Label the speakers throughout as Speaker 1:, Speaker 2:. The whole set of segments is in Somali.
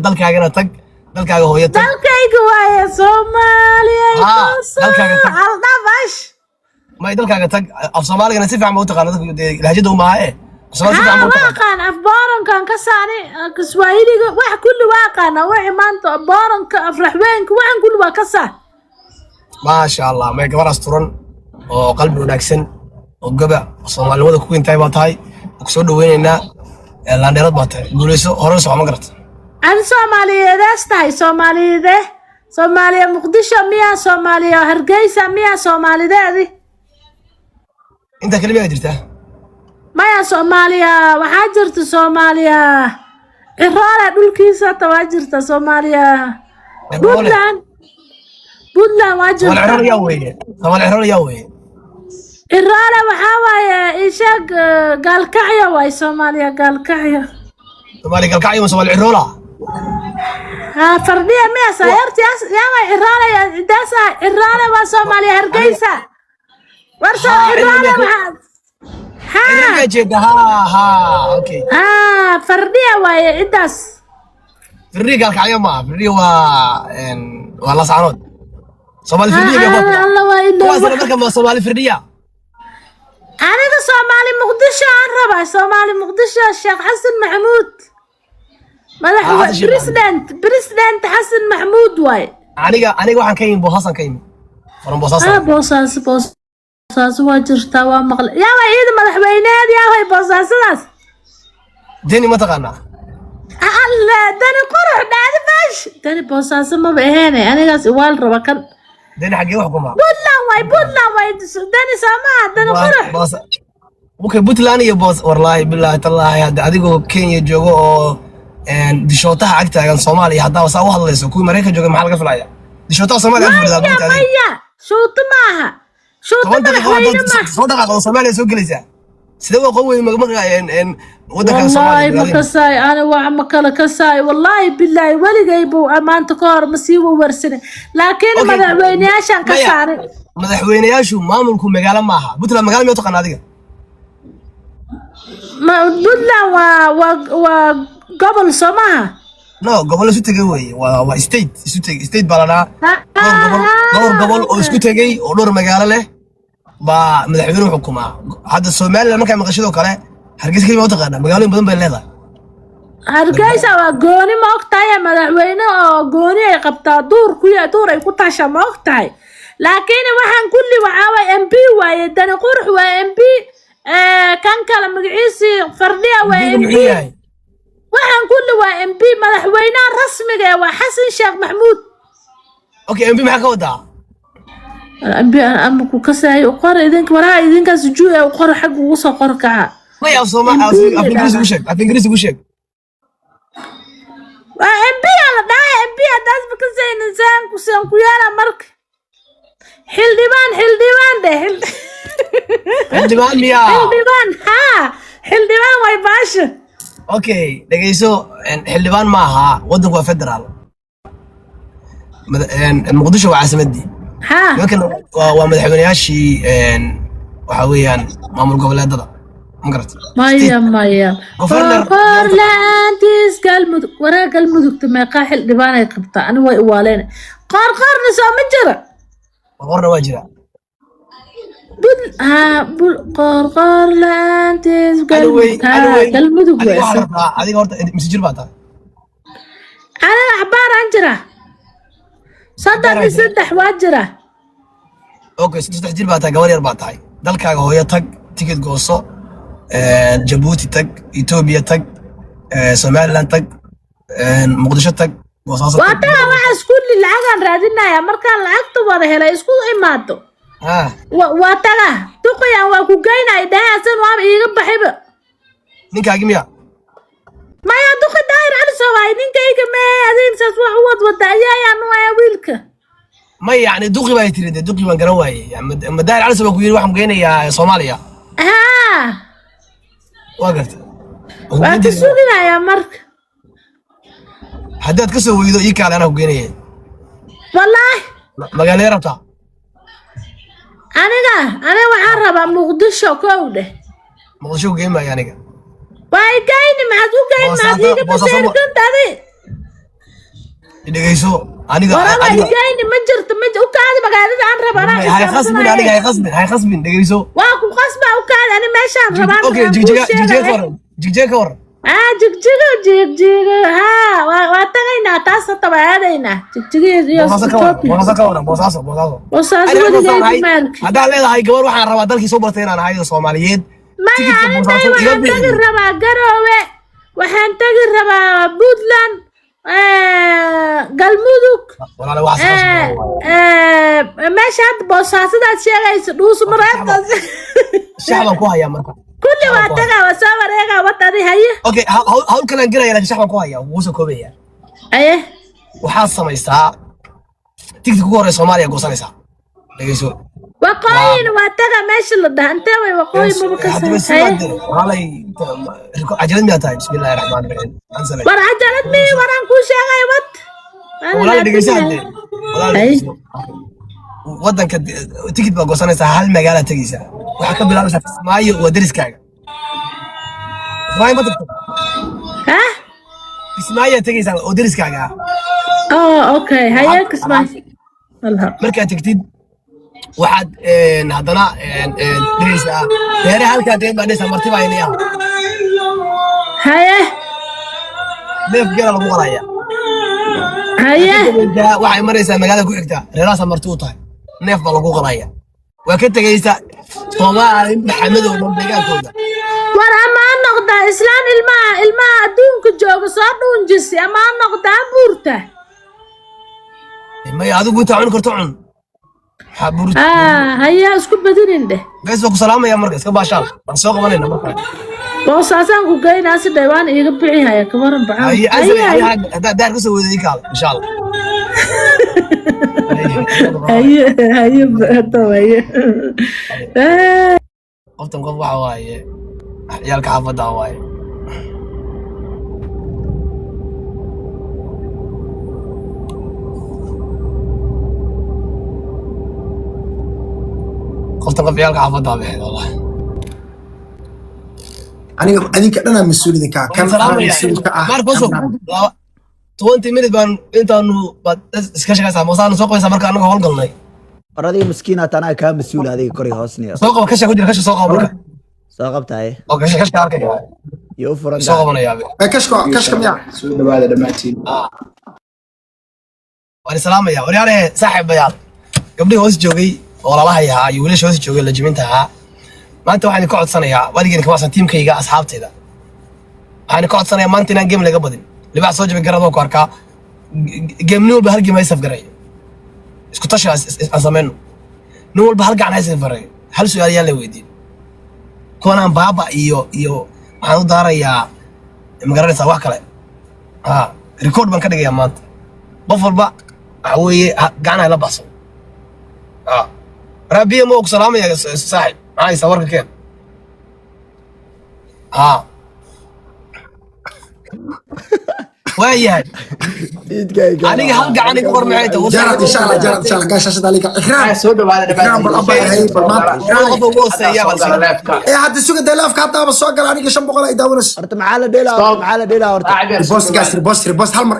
Speaker 1: dalkaagana tag dalkaaga hooyo tag
Speaker 2: dalkayga waaye Soomaaliya
Speaker 1: dalkaaga tag
Speaker 2: aldhabash
Speaker 1: ma dalkaaga tag af Soomaaligana si fiican ma u taqaanad lahjada u maahe Soomaali si fiican ma u
Speaker 2: taqaan af boorankan ka saani Kiswahiliga wax kulli waa qaana wax maanta booranka af raxweenka waxan kulli waa ka saa
Speaker 1: ma sha Allah ma gabar asturan oo qalbi wanaagsan oo gaba Soomaalida ku intay ba tahay ku soo dhaweynayna laandeerad ba tahay guulayso hore soo ma garata
Speaker 2: aan Soomaaliyeed Soomaaliya Muqdisho miya Soomaaliya Hargeysa miya Soomaalideedi
Speaker 1: inta kaliya jirta
Speaker 2: maya Soomaaliya waxa jirta Soomaaliya Iroole dhulkiisa taa jirta Soomaaliya Puntland waa jirta
Speaker 1: wala Iroole yaa weeye
Speaker 2: Iroole waxa waaye ishaag galkacyo way Soomaaliya galkacyo
Speaker 1: Soomaali Iroole
Speaker 2: فردية مية سيارتي يا ما إيراني داسة إيراني وصوماليا هرقيسة ورسو إيراني
Speaker 1: ها أوكي
Speaker 2: فردية ويا إداس
Speaker 1: فردية قالك عليها ما فردية والله صعنود صومالي فردية يا بابا
Speaker 2: الله وإنه
Speaker 1: واسنا بركة صومالي فردية
Speaker 2: أنا ده صومالي مقدشة عربة صومالي مقدشة الشيخ حسن محمود بريسيدنت حسن محمود واي
Speaker 1: aniga waxaan ka yimid Boosaas ka yimid faran
Speaker 2: Boosaas waa jirtaa waa maqal yaa way ciid madaxweynaad yaa way Boosaasadaas
Speaker 1: deni ma taqaanaa
Speaker 2: alla dani qurux dhaadi bash dani Boosaas ma baaheen anigaas waal raba kan
Speaker 1: deni xagee wax kuma
Speaker 2: Puntland way dani sama dani qurux
Speaker 1: okay Puntland iyo boos wallahi billahi tallahi adigoo Kenya joogo oo dishootaha agtaagan Soomaaliya hadaa waxa u hadlayso kuwi Mareykanka jooga maxaa laga filayaa dishootaha Soomaaliya afur daabinta
Speaker 2: maya shoot maaha soo
Speaker 1: dhaqaaqo Soomaaliya soo galaysa sida waa qow weyn magmaqayeen wadanka
Speaker 2: Soomaaliya wallahi ma kasay ana wax ma kala kasay wallahi billahi waligay buu amaanta ka hor masiibo warsane laakiin madaxweynayaashan ka saaray
Speaker 1: madaxweynayaashu maamulku magaalo maaha Puntland magaalo ma taqaan adiga
Speaker 2: ma Puntland waa gobol Soomaha
Speaker 1: no gobol isu tagay way waa state balana gobol oo isku tagay oo dhowr magaalo leh ba madaxweynuhu xukuma hadda Soomaaliland markay maqashado kale Hargeysa kaliya ma taqaan magaalooyin badan bay leedahay
Speaker 2: Hargeysa waa gooni ma ogtahay madaxweyne oo gooni ay qabtaa duur ay ku taasha ma ogtahay laakiin waxaan kulli waxa MP waaye dani qurux waa MP kan kala magaciisi fardhiya waa MP waxaan kulli waa MP madaxweynaha rasmiga ah waa Xasan Sheekh Maxamuud
Speaker 1: okay MP maxaa ka wadaa
Speaker 2: MP ama ku kasay qor idinka waraa idinka sujuu ee qor xaq ugu soo qor kaca
Speaker 1: ma yaa Soomaali af Ingiriisi ku sheeg
Speaker 2: waa MP la dhahay MP hadaas ba kasay insaan ku yaala marka xildhibaan
Speaker 1: miya
Speaker 2: xildhibaan way baasha
Speaker 1: okay dhageyso xildhibaan ma aha wadanku waa federaal Muqdisho waa caasimadii laakiin waa madaxweynayaashii waxa weeyaan maamul goboleedada ma garatay
Speaker 2: maya qor laantiis galmudug meeqa xildhibaan ay qabtaa ani way waaleen qorna soo ma jira
Speaker 1: qorna waa jira
Speaker 2: qor laantiis galmudug
Speaker 1: adiga horta mesajir baa tahay
Speaker 2: ana axbaar aan jira saddex waa jira
Speaker 1: okay saddex jir baa tahay gabar yar baa tahay dalkaaga hooyo tag ticket gooso Djibouti tag Ethiopia tag Somaliland tag Muqdisho tag Boosaas
Speaker 2: waa taa waxa isku lacagan raadinaya marka lacagtu wada helay isku imaado waa taa duqayaan waa ku geynay dhaasan waa iiga baxayba
Speaker 1: ninkaagi miya
Speaker 2: maya duqa daayir ali soo waay ninkayga ma adin saas wax wada ayaan waa wiilka
Speaker 1: ma yaani duqi baa tirade duqi baan garan waayay ma daayir ali soo ku yiri waxaan geynayaa Soomaaliya وقفت
Speaker 2: وأنت سوقنا يا مرك
Speaker 1: حداد كسو ويدو يكال أنا وقيني
Speaker 2: والله
Speaker 1: مقالي ربطة
Speaker 2: أنا وعرب مقدشو كوده
Speaker 1: مقدشو قيمة يعني
Speaker 2: باي قايني معزو قاين معزيك بسير كنت هذي
Speaker 1: dhegeyso aniga
Speaker 2: ورا يجيني ما جرت ما وكاد مقالد عن ربنا
Speaker 1: هاي خصبين dhegeyso
Speaker 2: واكو قسمة وكاد أنا ماشي عن ربنا
Speaker 1: اوكي جيجي كور
Speaker 2: جيجي ها واتغينا تاسا طبعا جيجي هذا
Speaker 1: leedahay gabar waxaan rabaa dalkii soo bartay inaan ahayo Soomaaliyeed
Speaker 2: ما يعني waxaan tagi rabaa Garowe waxaan tagi rabaa Puntland galmudug meesha hadda boosaasadaa sheegaysa dhuusu mareebtaas
Speaker 1: shacban ku haya marka
Speaker 2: kulli waa tagaa waa soo wareegaa wadadii haye
Speaker 1: okay hawl kale gelaya laakiin shacban ku haya wuu soo koobaya
Speaker 2: aye
Speaker 1: waxaad samaysaa tigti ugu horeysa Soomaaliya goosanaysaa dhegeyso
Speaker 2: waqooyin waa tagaa meesha la dhaha intee way waqooyi maba ka
Speaker 1: walay ajalad miyaa tahay bismillaahi raxmaani raxiim
Speaker 2: war ajalad mi waraan kuu sheegay wad
Speaker 1: walaa dhegeyso wadanka tigid baa goosanaysaa hal magaala tegaysaa waxaa ka bilaabaysaa Kismaayo waa deriskaaga Kismaayo ma tagto
Speaker 2: ha
Speaker 1: Kismaayo tegaysaa oo deriskaaga
Speaker 2: okay haye Kismaayo
Speaker 1: markaad tagtid waxaad haddana dhegeysaa beere halkaa deen baa dhisa marti baa inaya
Speaker 2: haye
Speaker 1: neef geela lagu qalaya
Speaker 2: haye
Speaker 1: waxay maraysaa magaalada ku xigta reeraasa marti u tahay neef baa lagu qalaya waa ka tegaysa Soomaali maxamed oo deegaankooda
Speaker 2: war ama noqda islaan ilmaha adduunka jooga soo dhuunjisi ama noqda buurta
Speaker 1: ma adigu inta cun karto cun
Speaker 2: هيا اسكت بدين ده
Speaker 1: بس وك سلام يا مركز كباشال سوق مننا مركز
Speaker 2: بوساسان ku geynaa si dhaywaan iga bixi haya ka waran baa
Speaker 1: هذا دار كسو وديك ان شاء الله
Speaker 2: هيا هيا
Speaker 1: قفتم قف waxa waaye yaalka xafada waaye قفتم قف yaalka xafada baa wallahi
Speaker 3: aniga dhana mas'uuliyadka kan mas'uulka ah
Speaker 1: markoso 20 minutes baan intaanu iska shaqaysaa moosaan soo qoysa marka anaga howl galnay
Speaker 4: أرادي مسكينة أنا كام مسؤول هذه كوري هاسني
Speaker 1: soo qabo kasha ku jira kasha soo qabo marka
Speaker 4: ساقبت هاي
Speaker 1: oo kasha arkay
Speaker 4: يوفر
Speaker 1: soo qabanaya
Speaker 3: kashka miya
Speaker 5: soo dhawaada dhammaantiin
Speaker 1: waan salaamaya wariyaale saaxiibayaal gabdhii hoos joogay oo lala hayaa iyo wiilasha hoos joogay la jiminta ahaa maanta waxaan ka codsanayaa waligeen kama san teamkayga asxaabteeda waxaan ka codsanayaa maanta inaan game laga badin libax soo jabay garado ku arkaa game nin walba hal game ay saf garay isku tashi asameen nin walba hal gacan ay saf garay hal su'aal ayaa la weydiin koonaan baaba iyo waxaan u daarayaa magaranaysaa wax kale record baan ka dhigayaa maanta qof walba waxa weeye gacan ay la baxso ربي مو سلام يا صاحب معي صورك كيف وياي عليك حلقة عنك ور معي
Speaker 3: جرد ان شاء الله قاش اشد عليك اكرام
Speaker 5: soo dhawaada
Speaker 3: اكرام بالابا هي
Speaker 5: dhammaantiin
Speaker 3: ايه حد السوق دلاف كاتا بس سو قال انيق 500 اي داونس
Speaker 4: أرت معاله ديلا معاله ديلا أرت
Speaker 3: ريبوست هالمر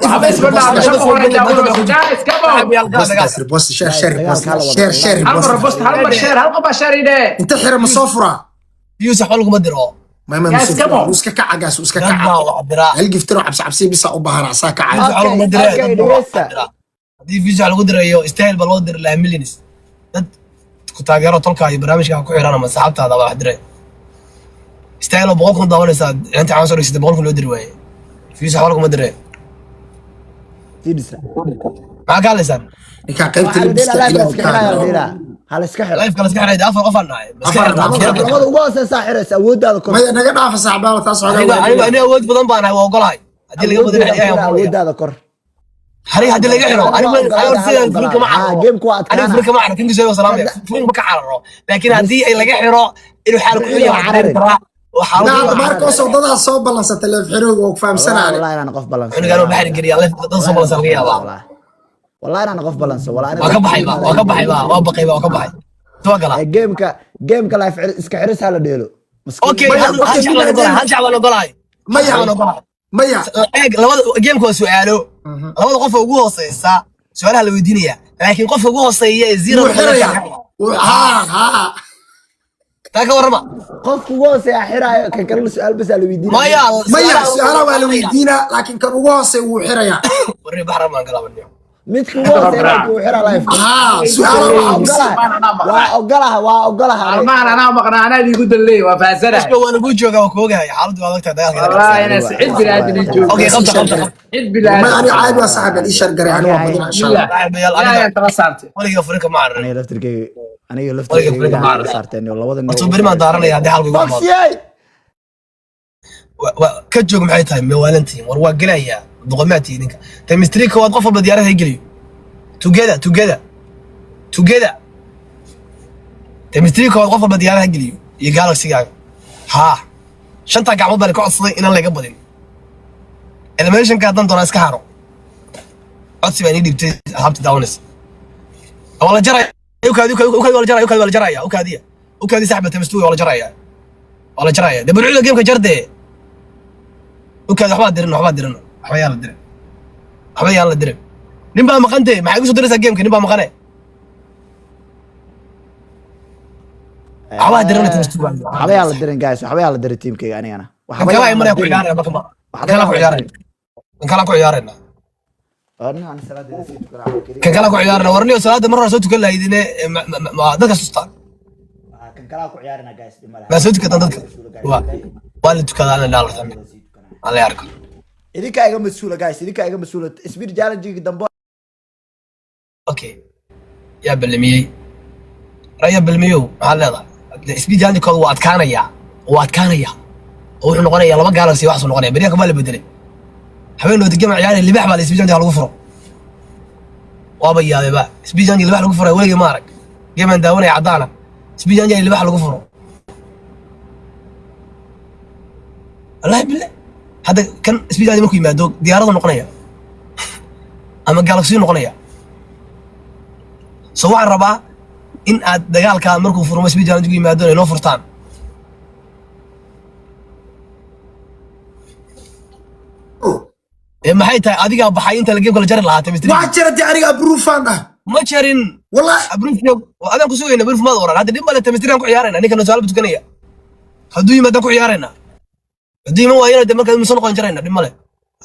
Speaker 3: ريبوست شير انت حير مصفرة
Speaker 1: يوسف حلقة مدرو
Speaker 3: ما وسكا كعجاس وسكا كعجاس هل جفترو عبس بيسا وبهر عسا كعجاس
Speaker 1: يوسف حلقة مدرو دي فيزا على قدر يو استاهل بالقدر لا مليونس كنت اجرا تلقى برنامج كان كحيرانا ما سحبت هذا واحد دري استاهل بقولكم داول ساد انت عاوز رئيس بقولكم لو دري واي فيزا حلقة مدري
Speaker 4: تيدسا
Speaker 1: ما قال لسان
Speaker 3: كان قيمت
Speaker 4: معاله ديلا لا
Speaker 3: اللي
Speaker 4: تسكحنا ديلا هلا سكحنا
Speaker 1: لايف كان سكحنا دافر قفلنا بس
Speaker 4: أنا واصل ساحر أود هذا كور
Speaker 3: ما نقدر نعرف صاحبه وتصعد
Speaker 1: انا اود بدن بان هو قولهاي هدي اللي قبل
Speaker 4: أود هذا كور
Speaker 1: هري هدي اللي يحرو انا سيد فريق ما
Speaker 4: جيم كوات
Speaker 1: انا فريق ما عرف كنت زي سلام فريق ما كعررو لكن هدي اللي يحرو انه حال كحيه عرر
Speaker 3: لا
Speaker 1: وحاول
Speaker 3: ماركوس ودada soo balansatay leef xiriir oo fahamsanaa
Speaker 4: والله أنا قف بالانس
Speaker 1: انا قالوا بحر قريه الله تصب ولا سرقيه
Speaker 4: والله أنا قف بالانس والله أنا
Speaker 1: وكبحي بقى وبقي بقى وكبحي توقع
Speaker 4: جيم كلا إسكحرس هلا ديلو
Speaker 1: اوكي هرجع ولا قولهاي
Speaker 3: ما يعمل maya
Speaker 1: labada geemka waa su'aalo labada qof ugu hooseysa su'aalaha la weydiinaya laakiin qofka ugu hooseeya ee zero
Speaker 3: ha
Speaker 1: taa ka warrama
Speaker 4: qofku ugu hooseeya xiraayo kan kale su'aal bas la weydiinaya
Speaker 3: maya su'aalaha waa la weydiinaa laakiin kan ugu hooseeya wuu xirayaa
Speaker 1: warri baxra maan galabaniyo
Speaker 4: midka ugu hooseeya uu xiraa life su'aalaha waa ogolaha
Speaker 5: armaan anaa maqnaa anaa igu dalay waa faasana
Speaker 1: waan ugu joogaa waa koogahay xaaladdu waa waqtiga dagaalka
Speaker 5: wallahi ana sicid bilaadin joogo
Speaker 1: okay qabta
Speaker 5: cid bilaadin
Speaker 3: ma ani caadi waa saxab ii shar garay ani waa badina insha Allah
Speaker 5: yaa tala saartay
Speaker 1: waliga furinka ma arrin
Speaker 4: aniga laftirkeyga saarteen labadan
Speaker 1: wato bari maan daaranaya hadii halku igu ka joog maxay tahay meewalantiin war waa galaya doqomaati ninka chemistry ka wad qof walba diyaarada ay galiyo together chemistry ka wad qof walba diyaarada ay galiyo iyo galaxy-gaaga ha shanta gacmood baan ka codsaday inaan laga badin animation ka dan doona iska haro codsi baan ii dhibtay habta dawnis wala jaray ukaadi wala jaraya ukaadi saxba chemistry wala jaraya dabulcida geemka jarde ukaadi waxba dirin waxba yaan la dirin nin baa maqantay maxay igu soo diraysaa geemka nin baa maqane waxba dirin chemistry
Speaker 4: waxba yaa la dirin guys waxba yaa la dirin teamkayga anigana
Speaker 1: kala ay maraya ku ciyaaraya marka kala ku ciyaarayna kan kala ku ciyaarayna warniyo salaada mar hore soo tukan lahaydine dadka sustaan
Speaker 4: kan kala ku ciyaarayna guys
Speaker 1: ma soo tukataan dadka waa la tukadaa ana dhaalartan alla yarka
Speaker 4: idinka iga mas'uula guys idinka iga mas'uula speed challenge dambe
Speaker 1: okay ya balmiyay raya balmiyo maxaa leedahay speed challenge kooda waa adkaanaya wuxuu noqonayaa laba galaxy wax soo noqonaya bariyaha baa la bedelay habeenoo degma ciyaar libax baa speed challenge lagu furo waaba yaababa speed challenge libax lagu furo weliga ma arag geeman daawanaya cadaana speed challenge libax lagu furo wallahi billah hada kan speed challenge markuu yimaado diyaarada noqonaya ama galaxy noqonaya soo waxaan rabaa in aad dagaalka markuu furmo speed challenge ku yimaado inay noo furtaan maxay tahay adiga baxay inta la geemka la jari lahaa chemistry
Speaker 3: waa jirtay aniga approve ah
Speaker 1: ma jarin
Speaker 3: wallahi
Speaker 1: approve adan ku sugayna approve maad oran hadda dib bale chemistry aan ku ciyaarayna ninka noo saalba tukanaya hadduu yimaado ku ciyaarayna haddii ma waayana de markaa musan noqon jarayna dib male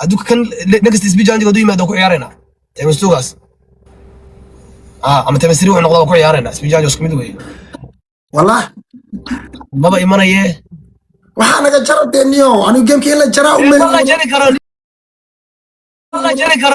Speaker 1: hadduu kan next speed challenge hadduu yimaado ku ciyaarayna chemistrygaas ama chemistry wuxuu noqdaa ku ciyaarayna speed challenge isku mid weeye
Speaker 3: wallahi
Speaker 1: maba imanaye
Speaker 3: waxaa naga jaradeniyo anigu geemkii la jaraa u
Speaker 1: ma jari karo